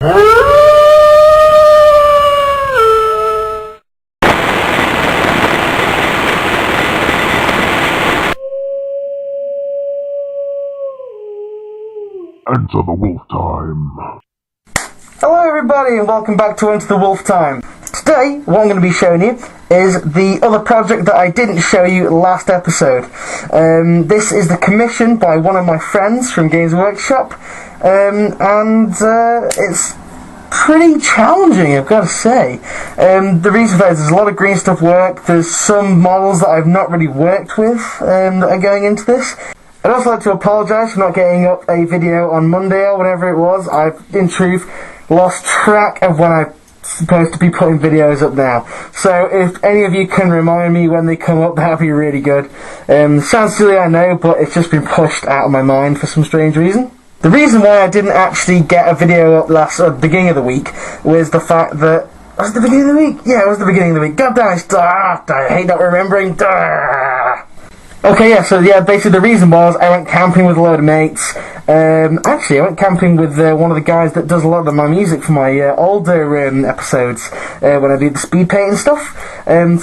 Enter the Wolf Time. Hello everybody and welcome back to Enter the Wolf Time. Today, what I'm going to be showing you is the other project that I didn't show you last episode. This is the commission by one of my friends from Games Workshop, and it's pretty challenging, I've got to say. The reason for that is there's a lot of green stuff work, there's some models that I've not really worked with that are going into this. I'd also like to apologise for not getting up a video on Monday or whenever it was. I've, in truth, lost track of when I'm supposed to be putting videos up now. So if any of you can remind me when they come up, that would be really good. Sounds silly, I know, but it's just been pushed out of my mind for some strange reason. The reason why I didn't actually get a video up at the beginning of the week was the fact that... Was it the beginning of the week? Yeah, it was the beginning of the week. God damn it, I hate not remembering. Okay, yeah, so yeah, basically the reason was I went camping with a load of mates. Actually, I went camping with one of the guys that does a lot of my music for my older episodes when I do the speed paint and stuff.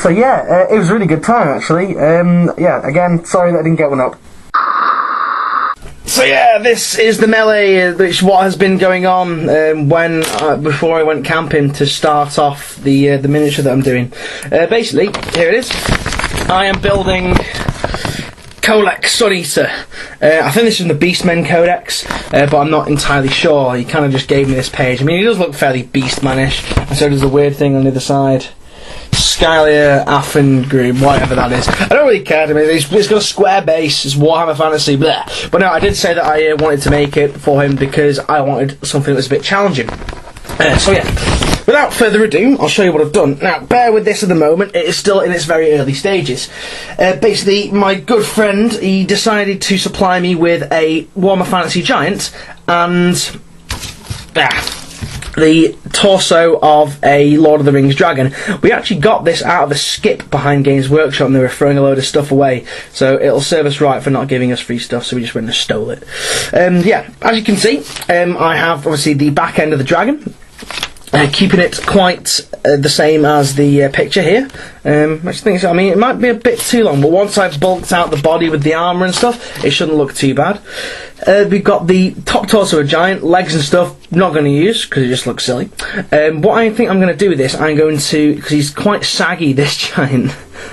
So yeah, it was a really good time actually. Yeah, again, sorry that I didn't get one up. So yeah, this is the melee, which what has been going on before I went camping to start off the miniature that I'm doing. Basically, here it is. I am building Colex Sun Eater. I think this is from the Beastmen Codex, but I'm not entirely sure. He kind of just gave me this page. I mean, he does look fairly Beastmanish, and so does the weird thing on the other side. Skylia Affengrim, whatever that is. I don't really care. I mean, it's got a square base. It's Warhammer Fantasy, bleh. But no, I did say that I wanted to make it for him because I wanted something that was a bit challenging. So yeah, without further ado, I'll show you what I've done. Now, bear with this at the moment, it is still in its very early stages. Basically, my good friend, he decided to supply me with a Warhammer Fantasy Giant and the torso of a Lord of the Rings dragon. We actually got this out of a skip behind Games Workshop and they were throwing a load of stuff away, so it'll serve us right for not giving us free stuff, so we just went and stole it. Yeah, as you can see, I have obviously the back end of the dragon. Keeping it quite the same as the picture here. I mean, it might be a bit too long, but once I've bulked out the body with the armour and stuff, it shouldn't look too bad. We've got the top torso of a giant, legs and stuff, not going to use, because it just looks silly. What I think I'm going to do with this, I'm going to, because he's quite saggy, this giant,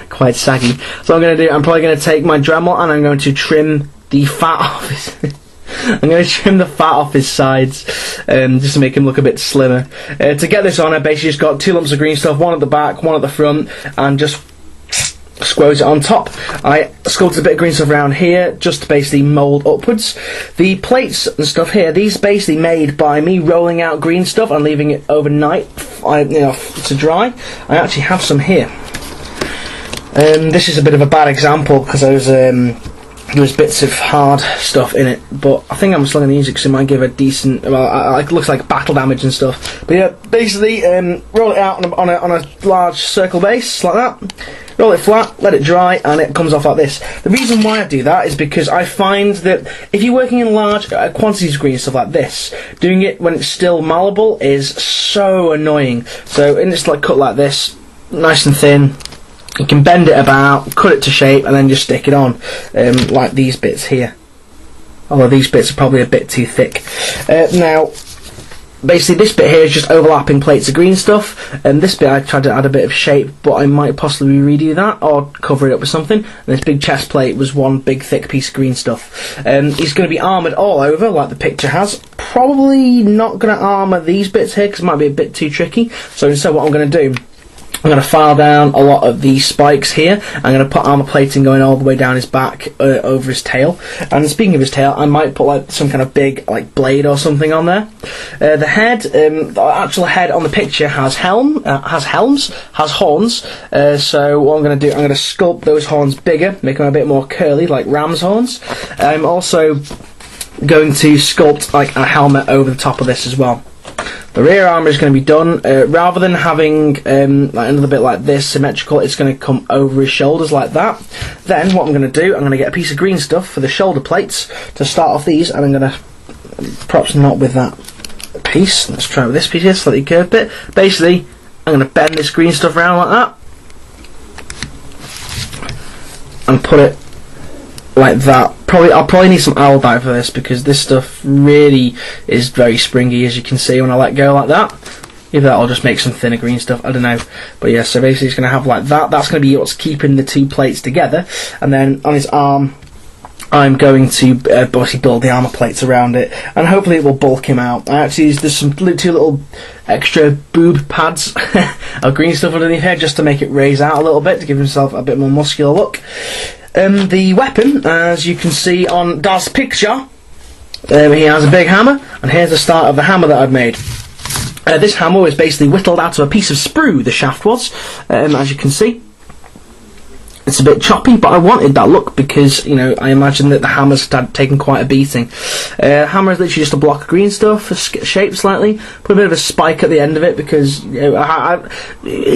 quite saggy, so I'm probably going to take my Dremel and I'm going to trim the fat off his... I'm going to trim the fat off his sides, just to make him look a bit slimmer. To get this on, I basically just got 2 lumps of green stuff, one at the back, one at the front, and just squoze it on top. I sculpted a bit of green stuff around here, just to basically mould upwards. The plates and stuff here, these basically made by me rolling out green stuff and leaving it overnight, to dry. I actually have some here. This is a bit of a bad example, because there was bits of hard stuff in it, but I think I'm still going to use it because it might give a decent, well, it looks like battle damage and stuff. But yeah, basically, roll it out on a large circle base, like that, roll it flat, let it dry, and it comes off like this. The reason why I do that is because I find that if you're working in large quantities of green stuff like this, doing it when it's still malleable is so annoying. So, and it's like cut like this, nice and thin. You can bend it about, cut it to shape, and then just stick it on, like these bits here. Although these bits are probably a bit too thick. Now, basically this bit here is just overlapping plates of green stuff, and this bit I tried to add a bit of shape, but I might possibly redo that, or cover it up with something. And this big chest plate was one big thick piece of green stuff. He's going to be armoured all over, like the picture has. Probably not going to armour these bits here, because it might be a bit too tricky. So instead what I'm going to do, I'm going to file down a lot of these spikes here. I'm going to put armour plating going all the way down his back, over his tail. And speaking of his tail, I might put like some kind of big like blade or something on there. The head, the actual head on the picture has horns. So what I'm going to do, I'm going to sculpt those horns bigger, make them a bit more curly, like ram's horns. I'm also going to sculpt like a helmet over the top of this as well. The rear armour is going to be done, rather than having like another bit like this, symmetrical, it's going to come over his shoulders like that. Then what I'm going to do, I'm going to get a piece of green stuff for the shoulder plates to start off these, and I'm going to perhaps not with that. piece. Let's try with this piece here, slightly curved bit. Basically, I'm going to bend this green stuff around like that. And put it like that. I'll probably need some owl dye for this, because this stuff really is very springy, as you can see when I let go like that. Either that or just make some thinner green stuff, I don't know. But yeah, so basically it's going to have like that. That's going to be what's keeping the two plates together. And then on his arm, I'm going to obviously build the armour plates around it, and hopefully it will bulk him out. There's some two little extra boob pads of green stuff underneath here, just to make it raise out a little bit, to give himself a bit more muscular look. The weapon, as you can see on Das picture, he has a big hammer, and here's the start of the hammer that I've made. This hammer was basically whittled out of a piece of sprue, the shaft was, as you can see. It's a bit choppy, but I wanted that look because, you know, I imagine that the hammer's had taken quite a beating. Hammer is literally just a block of green stuff, shaped slightly. Put a bit of a spike at the end of it because, you know,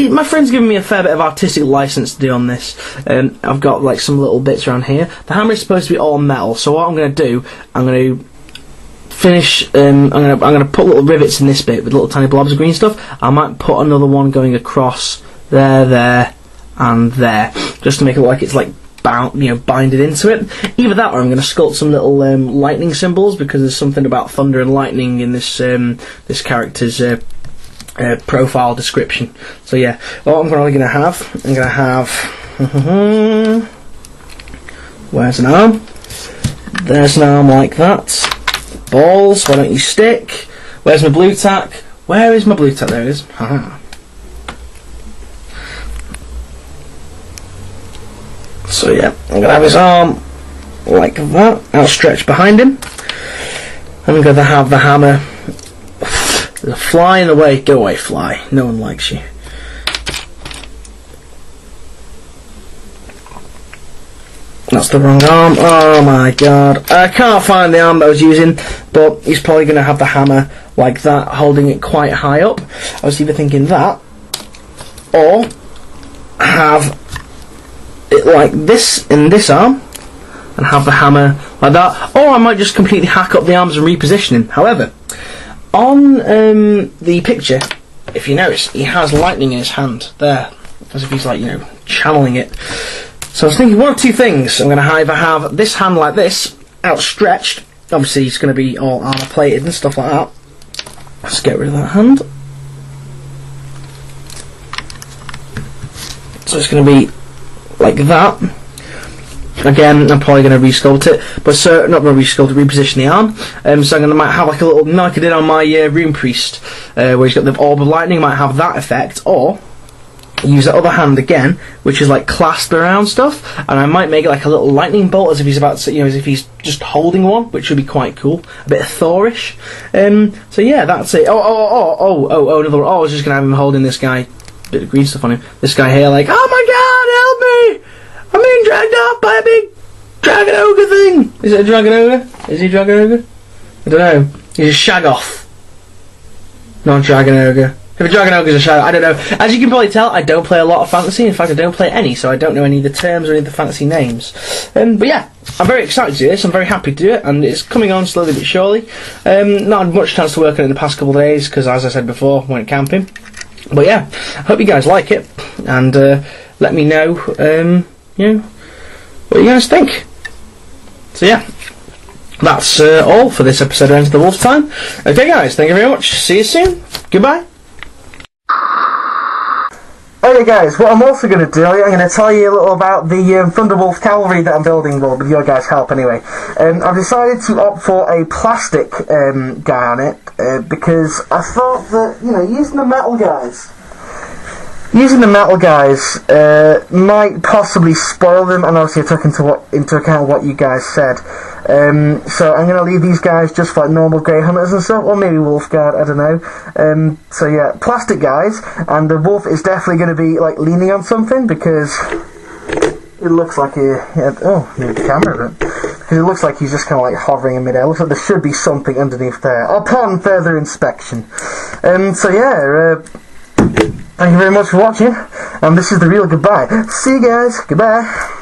my friend's given me a fair bit of artistic license to do on this. I've got like some little bits around here. The hammer is supposed to be all metal, so what I'm going to do, I'm going to finish. I'm going to put little rivets in this bit with little tiny blobs of green stuff. I might put another one going across there, and there, just to make it look like it's like binded into it. Either that, or I'm going to sculpt some little lightning symbols, because there's something about thunder and lightning in this this character's profile description. So yeah, what I'm probably going to have, where's an arm? There's an arm like that. Balls, why don't you stick? Where's my blue tack? Where is my blue tack? There it is. Haha. So yeah, I'm going to have his arm like that, outstretched behind him. I'm going to have the hammer. There's a fly in the way. Go away, fly. No one likes you. That's the wrong arm. Oh my god. I can't find the arm that I was using, but he's probably going to have the hammer like that, holding it quite high up. I was either thinking that, or have it like this in this arm and have the hammer like that, or I might just completely hack up the arms and reposition him. However, on the picture, if you notice, he has lightning in his hand there, as if he's like, you know, channeling it. So I was thinking one of two things. I'm going to either have this hand like this, outstretched. Obviously he's going to be all armour plated and stuff like that. Let's get rid of that hand. So it's going to be like that. Again, I'm probably going to resculpt it, but not going to resculpt it, reposition the arm. So I'm going to might have like a little, like I did on my Rune Priest, where he's got the orb of lightning. Might have that effect, or use that other hand again, which is like clasped around stuff, and I might make it like a little lightning bolt, as if he's about to, you know, as if he's just holding one, which would be quite cool, a bit of Thorish. So yeah, that's it. Another one. I was just going to have him holding this guy. Bit of green stuff on him. This guy here, like, oh my god, help me! I'm being dragged up by a big dragon ogre thing. Is it a dragon ogre? Is he a dragon ogre? I don't know. He's a Shaggoth. Not a dragon ogre. If a dragon ogre is a Shaggoth, I don't know. As you can probably tell, I don't play a lot of fantasy. In fact, I don't play any, so I don't know any of the terms or any of the fantasy names. But yeah, I'm very excited to do this. I'm very happy to do it, and it's coming on slowly but surely. Not had much chance to work on it in the past couple of days, because as I said before, went camping. But yeah, I hope you guys like it, and let me know, you know, what you guys think. So yeah, that's all for this episode of Enter the Wolf Time. Okay guys, thank you very much. See you soon. Goodbye. Okay guys, what I'm also going to do, I'm going to tell you a little about the Thunderwolf cavalry that I'm building, well, with your guys' help anyway. I've decided to opt for a plastic guy on it, because I thought that, you know, using the metal guys might possibly spoil them, and obviously I took into account what you guys said. So I'm going to leave these guys just like normal Grey Hunters and stuff, or maybe Wolfguard, I don't know. So yeah, plastic guys, and the wolf is definitely going to be like leaning on something, because it looks like the camera, because it looks like he's just kind of like hovering in midair. It looks like there should be something underneath there, upon further inspection. So yeah, thank you very much for watching, and this is the real goodbye. See you guys, goodbye.